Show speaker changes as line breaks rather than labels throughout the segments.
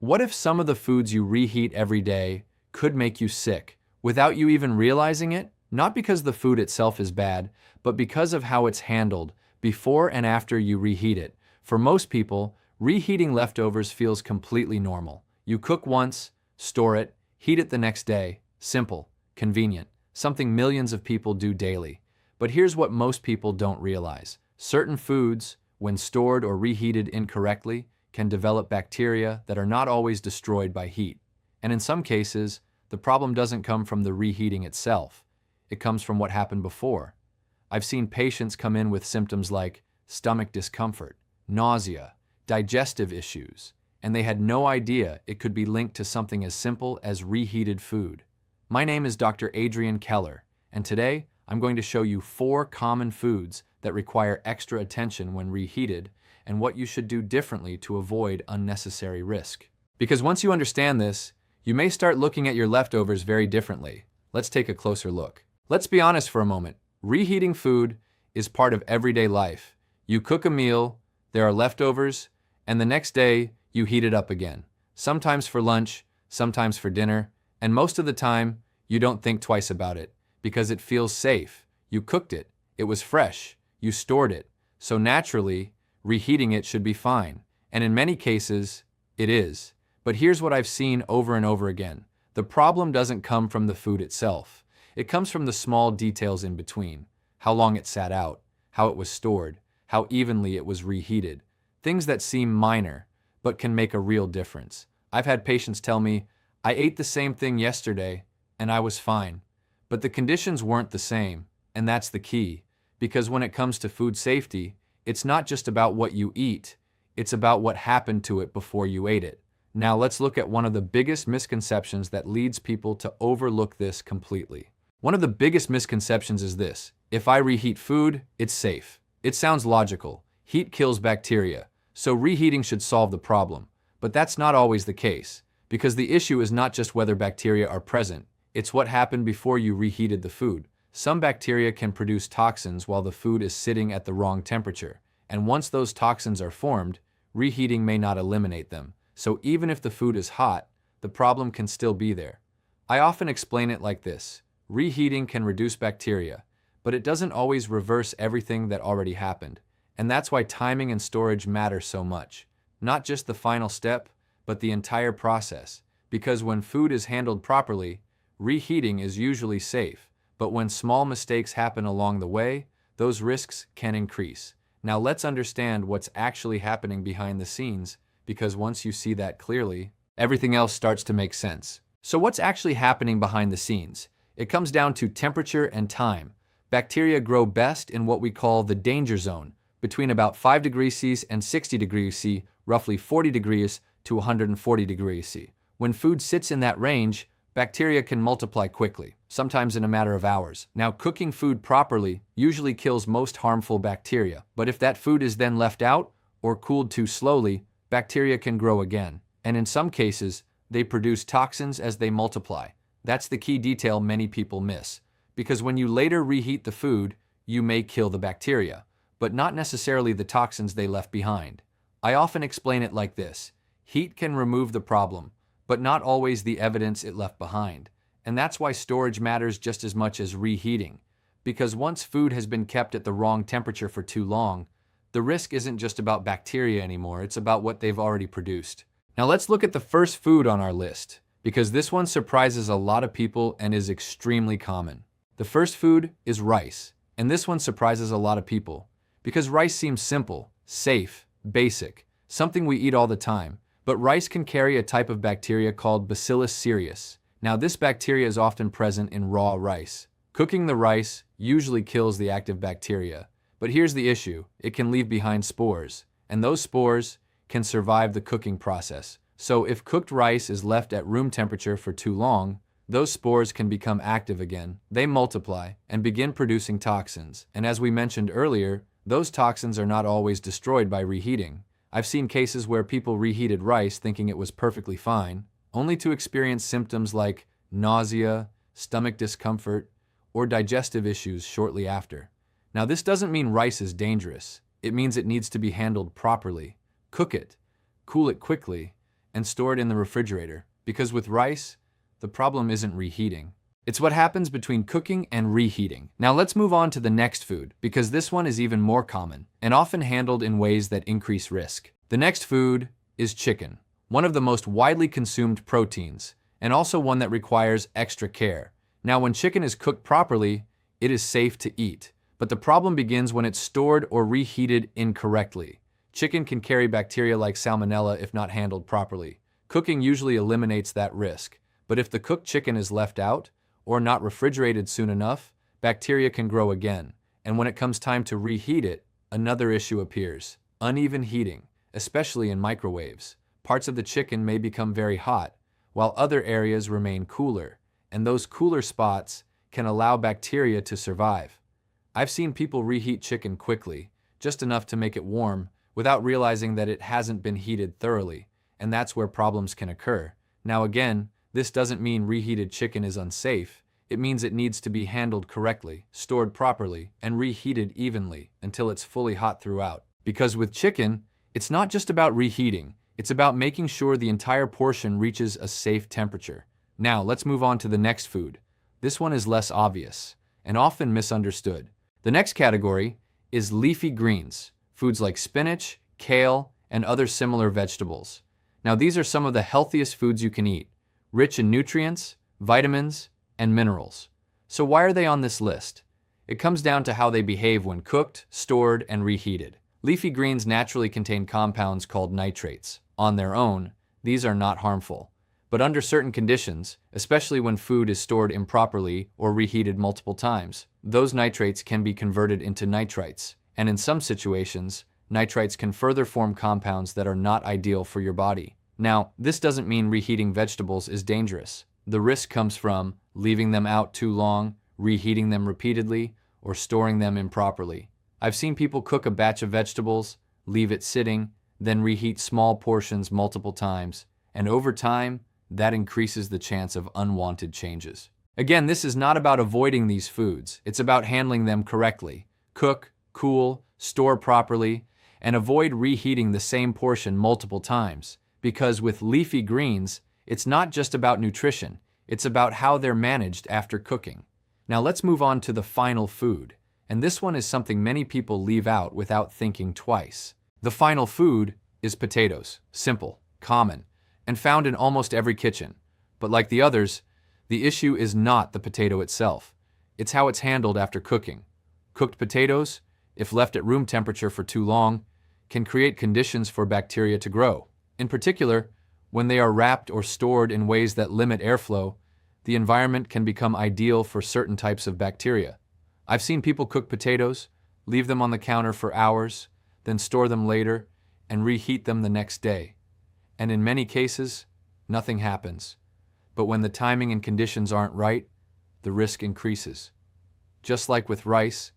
What if some of the foods you reheat every day could make you sick without you even realizing it? Not because the food itself is bad, but because of how it's handled before and after you reheat it. For most people, reheating leftovers feels completely normal. You cook once, store it, heat it the next day. Simple, convenient, something millions of people do daily. But here's what most people don't realize. Certain foods, when stored or reheated incorrectly, can develop bacteria that are not always destroyed by heat. And in some cases, the problem doesn't come from the reheating itself. It comes from what happened before. I've seen patients come in with symptoms like stomach discomfort, nausea, digestive issues, and they had no idea it could be linked to something as simple as reheated food. My name is Dr. Adrian Keller, and today I'm going to show you 4 common foods that require extra attention when reheated and what you should do differently to avoid unnecessary risk. Because once you understand this, you may start looking at your leftovers very differently. Let's take a closer look. Let's be honest for a moment. Reheating food is part of everyday life. You cook a meal, there are leftovers, and the next day you heat it up again. Sometimes for lunch, sometimes for dinner, and most of the time you don't think twice about it because it feels safe. You cooked it, it was fresh, you stored it, so naturally, reheating it should be fine. And in many cases, it is. But here's what I've seen over and over again. The problem doesn't come from the food itself. It comes from the small details in between. How long it sat out, how it was stored, how evenly it was reheated. Things that seem minor, but can make a real difference. I've had patients tell me, I ate the same thing yesterday, and I was fine. But the conditions weren't the same, and that's the key. Because when it comes to food safety, it's not just about what you eat, it's about what happened to it before you ate it. Now let's look at one of the biggest misconceptions that leads people to overlook this completely. One of the biggest misconceptions is this: if I reheat food, it's safe. It sounds logical. Heat kills bacteria, so reheating should solve the problem. But that's not always the case, because the issue is not just whether bacteria are present, it's what happened before you reheated the food. Some bacteria can produce toxins while the food is sitting at the wrong temperature, and once those toxins are formed, reheating may not eliminate them. So even if the food is hot, the problem can still be there. I often explain it like this: reheating can reduce bacteria, but it doesn't always reverse everything that already happened. And that's why timing and storage matter so much. Not just the final step, but the entire process. Because when food is handled properly, reheating is usually safe. But when small mistakes happen along the way, those risks can increase. Now let's understand what's actually happening behind the scenes, because once you see that clearly, everything else starts to make sense. So what's actually happening behind the scenes? It comes down to temperature and time. Bacteria grow best in what we call the danger zone, between about 5 degrees C and 60 degrees C, roughly 40 degrees to 140 degrees C. When food sits in that range, bacteria can multiply quickly, sometimes in a matter of hours. Now, cooking food properly usually kills most harmful bacteria, but if that food is then left out or cooled too slowly, bacteria can grow again. And in some cases, they produce toxins as they multiply. That's the key detail many people miss, because when you later reheat the food, you may kill the bacteria, but not necessarily the toxins they left behind. I often explain it like this: heat can remove the problem, but not always the evidence it left behind. And that's why storage matters just as much as reheating. Because once food has been kept at the wrong temperature for too long, the risk isn't just about bacteria anymore, it's about what they've already produced. Now let's look at the first food on our list, because this one surprises a lot of people and is extremely common. The first food is rice, and this one surprises a lot of people, because rice seems simple, safe, basic, something we eat all the time. But rice can carry a type of bacteria called Bacillus cereus. Now this bacteria is often present in raw rice. Cooking the rice usually kills the active bacteria. But here's the issue: it can leave behind spores, and those spores can survive the cooking process. So if cooked rice is left at room temperature for too long, those spores can become active again. They multiply and begin producing toxins. And as we mentioned earlier, those toxins are not always destroyed by reheating. I've seen cases where people reheated rice thinking it was perfectly fine, only to experience symptoms like nausea, stomach discomfort, or digestive issues shortly after. Now, this doesn't mean rice is dangerous. It means it needs to be handled properly. Cook it, cool it quickly, and store it in the refrigerator. Because with rice, the problem isn't reheating. It's what happens between cooking and reheating. Now let's move on to the next food, because this one is even more common and often handled in ways that increase risk. The next food is chicken, one of the most widely consumed proteins, and also one that requires extra care. Now, when chicken is cooked properly, it is safe to eat. But the problem begins when it's stored or reheated incorrectly. Chicken can carry bacteria like salmonella if not handled properly. Cooking usually eliminates that risk. But if the cooked chicken is left out or not refrigerated soon enough, bacteria can grow again. And when it comes time to reheat it, another issue appears: uneven heating, especially in microwaves. Parts of the chicken may become very hot, while other areas remain cooler, and those cooler spots can allow bacteria to survive. I've seen people reheat chicken quickly, just enough to make it warm, without realizing that it hasn't been heated thoroughly, and that's where problems can occur. Now again, this doesn't mean reheated chicken is unsafe. It means it needs to be handled correctly, stored properly, and reheated evenly until it's fully hot throughout. Because with chicken, it's not just about reheating, it's about making sure the entire portion reaches a safe temperature. Now, let's move on to the next food. This one is less obvious and often misunderstood. The next category is leafy greens, foods like spinach, kale, and other similar vegetables. Now, these are some of the healthiest foods you can eat, rich in nutrients, vitamins, and minerals. So why are they on this list? It comes down to how they behave when cooked, stored, and reheated. Leafy greens naturally contain compounds called nitrates. On their own, these are not harmful. But under certain conditions, especially when food is stored improperly or reheated multiple times, those nitrates can be converted into nitrites. And in some situations, nitrites can further form compounds that are not ideal for your body. Now, this doesn't mean reheating vegetables is dangerous. The risk comes from leaving them out too long, reheating them repeatedly, or storing them improperly. I've seen people cook a batch of vegetables, leave it sitting, then reheat small portions multiple times, and over time, that increases the chance of unwanted changes. Again, this is not about avoiding these foods. It's about handling them correctly. Cook, cool, store properly, and avoid reheating the same portion multiple times. Because with leafy greens, it's not just about nutrition, it's about how they're managed after cooking. Now let's move on to the final food, and this one is something many people leave out without thinking twice. The final food is potatoes. Simple, common, and found in almost every kitchen. But like the others, the issue is not the potato itself. It's how it's handled after cooking. Cooked potatoes, if left at room temperature for too long, can create conditions for bacteria to grow. In particular, when they are wrapped or stored in ways that limit airflow, the environment can become ideal for certain types of bacteria. I've seen people cook potatoes, leave them on the counter for hours, then store them later, and reheat them the next day. And in many cases, nothing happens. But when the timing and conditions aren't right, the risk increases. Just like with rice,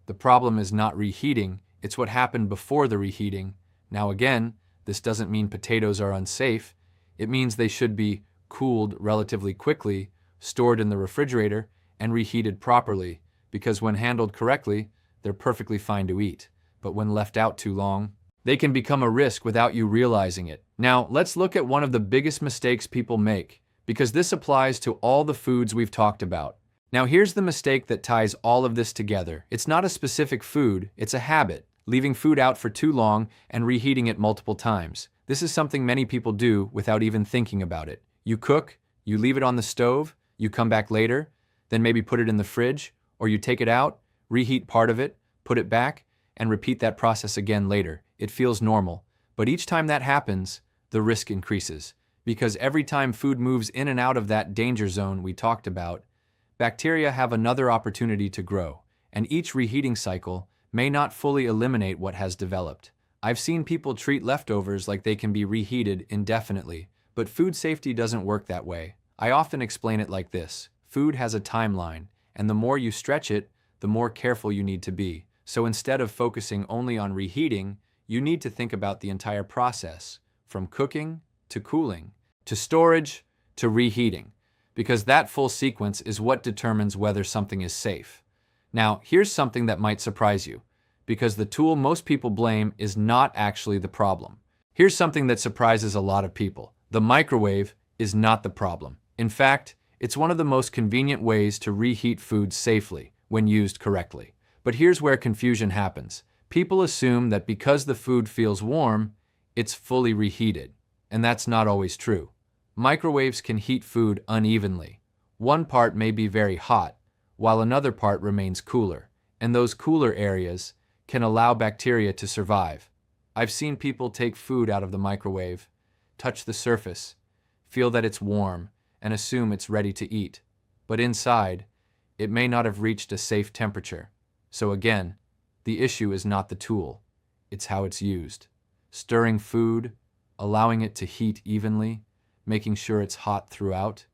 the problem is not reheating, it's what happened before the reheating. Now again, this doesn't mean potatoes are unsafe. It means they should be cooled relatively quickly, stored in the refrigerator, and reheated properly, because when handled correctly, they're perfectly fine to eat. But when left out too long, they can become a risk without you realizing it. Now, let's look at one of the biggest mistakes people make, because this applies to all the foods we've talked about. Now, here's the mistake that ties all of this together. It's not a specific food, it's a habit, leaving food out for too long and reheating it multiple times. This is something many people do without even thinking about it. You cook, you leave it on the stove, you come back later, then maybe put it in the fridge, or you take it out, reheat part of it, put it back, and repeat that process again later. It feels normal, but each time that happens, the risk increases. Because every time food moves in and out of that danger zone we talked about, bacteria have another opportunity to grow, and each reheating cycle may not fully eliminate what has developed. I've seen people treat leftovers like they can be reheated indefinitely, but food safety doesn't work that way. I often explain it like this: food has a timeline, and the more you stretch it, the more careful you need to be. So instead of focusing only on reheating, you need to think about the entire process, from cooking to cooling, to storage to reheating, because that full sequence is what determines whether something is safe. Now, here's something that might surprise you, because the tool most people blame is not actually the problem. Here's something that surprises a lot of people: The microwave is not the problem. In fact, it's one of the most convenient ways to reheat food safely when used correctly. But here's where confusion happens. People assume that because the food feels warm, it's fully reheated, and that's not always true. Microwaves can heat food unevenly. One part may be very hot, while another part remains cooler, and those cooler areas can allow bacteria to survive. I've seen people take food out of the microwave, touch the surface, feel that it's warm, and assume it's ready to eat. But inside, it may not have reached a safe temperature. So again, the issue is not the tool, it's how it's used. Stirring food, allowing it to heat evenly, making sure it's hot throughout.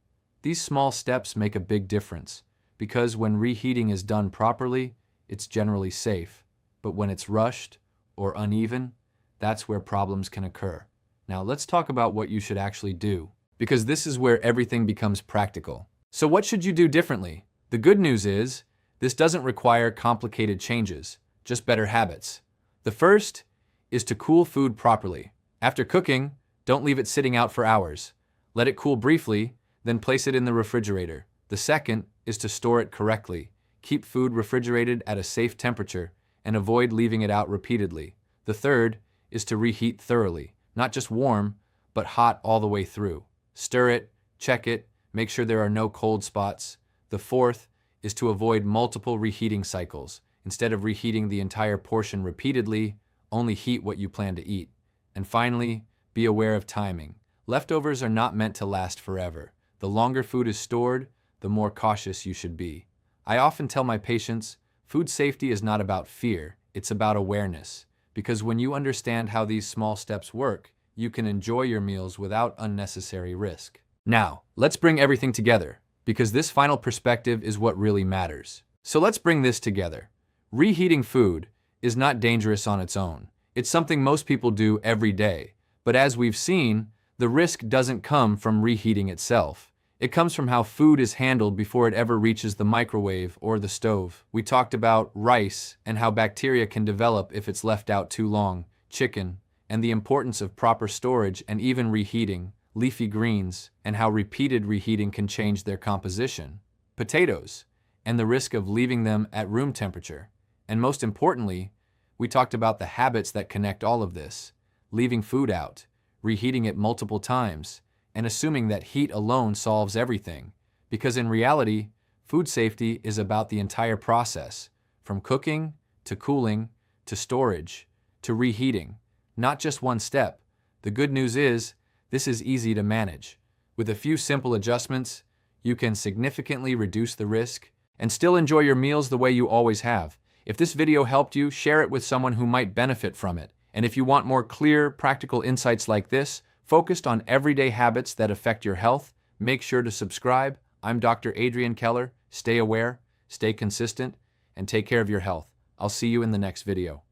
These small steps make a big difference, because when reheating is done properly, it's generally safe. But when it's rushed or uneven, that's where problems can occur. Now let's talk about what you should actually do, because this is where everything becomes practical. So what should you do differently? The good news is, this doesn't require complicated changes, just better habits. The first is to cool food properly. After cooking, don't leave it sitting out for hours. Let it cool briefly, then place it in the refrigerator. The second is to store it correctly. Keep food refrigerated at a safe temperature and avoid leaving it out repeatedly. The third is to reheat thoroughly, not just warm, but hot all the way through. Stir it, check it, make sure there are no cold spots. The fourth is to avoid multiple reheating cycles. Instead of reheating the entire portion repeatedly, only heat what you plan to eat. And finally, be aware of timing. Leftovers are not meant to last forever. The longer food is stored, the more cautious you should be. I often tell my patients, food safety is not about fear, it's about awareness. Because when you understand how these small steps work, you can enjoy your meals without unnecessary risk. Now, let's bring everything together, because this final perspective is what really matters. So let's bring this together. Reheating food is not dangerous on its own. It's something most people do every day. But as we've seen, the risk doesn't come from reheating itself. It comes from how food is handled before it ever reaches the microwave or the stove. We talked about rice and how bacteria can develop if it's left out too long, chicken, and the importance of proper storage and even reheating, leafy greens, and how repeated reheating can change their composition, potatoes, and the risk of leaving them at room temperature. And most importantly, we talked about the habits that connect all of this, leaving food out, reheating it multiple times, and assuming that heat alone solves everything. Because in reality, food safety is about the entire process, from cooking, to cooling, to storage, to reheating, not just one step. The good news is, this is easy to manage. With a few simple adjustments, you can significantly reduce the risk and still enjoy your meals the way you always have. If this video helped you, share it with someone who might benefit from it. And if you want more clear, practical insights like this, focused on everyday habits that affect your health, make sure to subscribe. I'm Dr. Adrian Keller. Stay aware, stay consistent, and take care of your health. I'll see you in the next video.